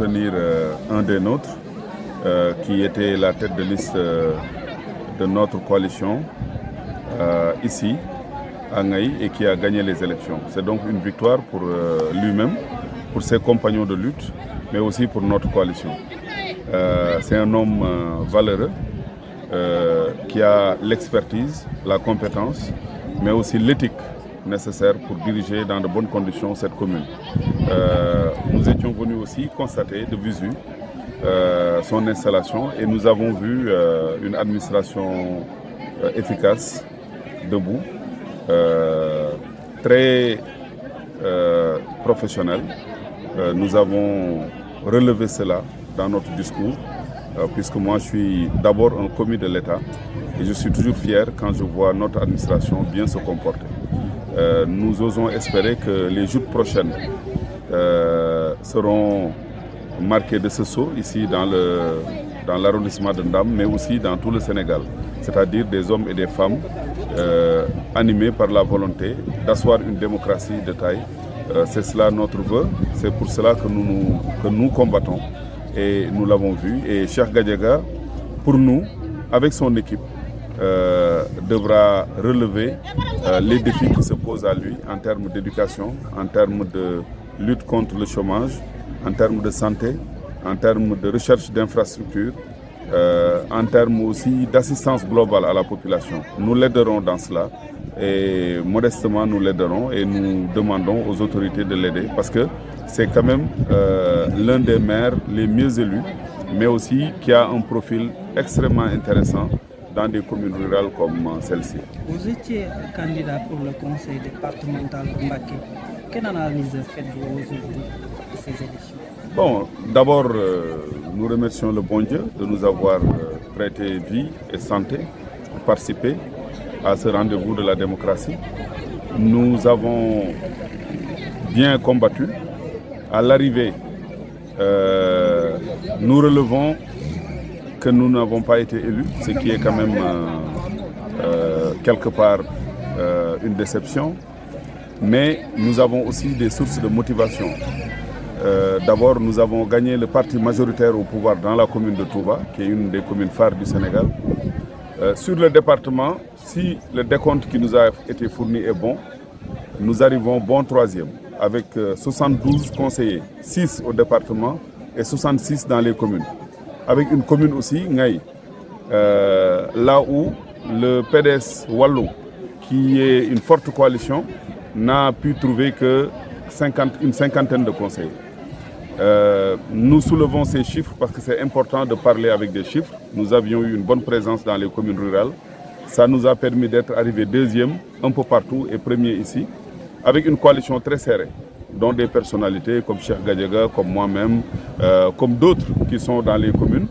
soutenir un des nôtres qui était la tête de liste de notre coalition ici à Ngaï et qui a gagné les élections. C'est donc une victoire pour lui-même, pour ses compagnons de lutte, mais aussi pour notre coalition. C'est un homme valeureux qui a l'expertise, la compétence, mais aussi l'éthique nécessaire pour diriger dans de bonnes conditions cette commune. Nous étions venus aussi constater de visu son installation et nous avons vu une administration efficace, debout, très professionnelle. Nous avons relevé cela dans notre discours, puisque moi je suis d'abord un commis de l'État et je suis toujours fier quand je vois notre administration bien se comporter. Nous osons espérer que les joutes prochaines seront marquées de ce saut ici dans l'arrondissement de Ndam, mais aussi dans tout le Sénégal, c'est-à-dire des hommes et des femmes animés par la volonté d'asseoir une démocratie de taille. C'est cela notre vœu, c'est pour cela que nous combattons et nous l'avons vu. Et Cheikh Gadiaga, pour nous, avec son équipe, devra relever les défis qui se posent à lui en termes d'éducation, en termes de lutte contre le chômage, en termes de santé, en termes de recherche d'infrastructures, en termes aussi d'assistance globale à la population. Nous l'aiderons dans cela et modestement nous l'aiderons et nous demandons aux autorités de l'aider parce que c'est quand même l'un des maires les mieux élus, mais aussi qui a un profil extrêmement intéressant dans des communes rurales comme celle-ci. Vous étiez candidat pour le conseil départemental de Mbacké. Quelle analyse faites-vous aujourd'hui de ces élections? Bon, d'abord, nous remercions le bon Dieu de nous avoir prêté vie et santé pour participer à ce rendez-vous de la démocratie. Nous avons bien combattu. À l'arrivée, nous relevons que nous n'avons pas été élus, ce qui est quand même quelque part une déception. Mais nous avons aussi des sources de motivation. D'abord, nous avons gagné le parti majoritaire au pouvoir dans la commune de Touba, qui est une des communes phares du Sénégal. Sur le département, si le décompte qui nous a été fourni est bon, nous arrivons bon troisième, avec 72 conseillers, 6 au département et 66 dans les communes. Avec une commune aussi, Ngaï, là où le PDS Wallou, qui est une forte coalition, n'a pu trouver que une cinquantaine de conseillers. Nous soulevons ces chiffres parce que c'est important de parler avec des chiffres. Nous avions eu une bonne présence dans les communes rurales. Ça nous a permis d'être arrivés deuxième un peu partout et premier ici, avec une coalition très serrée, dont des personnalités comme Cheikh Gadiaga, comme moi-même, comme d'autres qui sont dans les communes.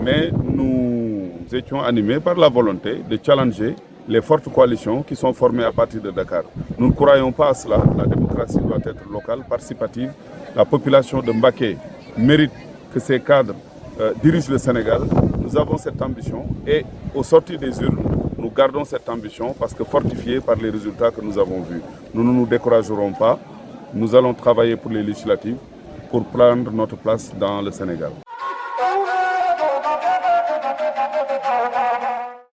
Mais nous étions animés par la volonté de challenger les fortes coalitions qui sont formées à partir de Dakar. Nous ne croyons pas à cela. La démocratie doit être locale, participative. La population de Mbacké mérite que ses cadres dirigent le Sénégal. Nous avons cette ambition et au sortir des urnes, nous gardons cette ambition parce que fortifiée par les résultats que nous avons vus. Nous ne nous découragerons pas. Nous allons travailler pour les législatives pour prendre notre place dans le Sénégal.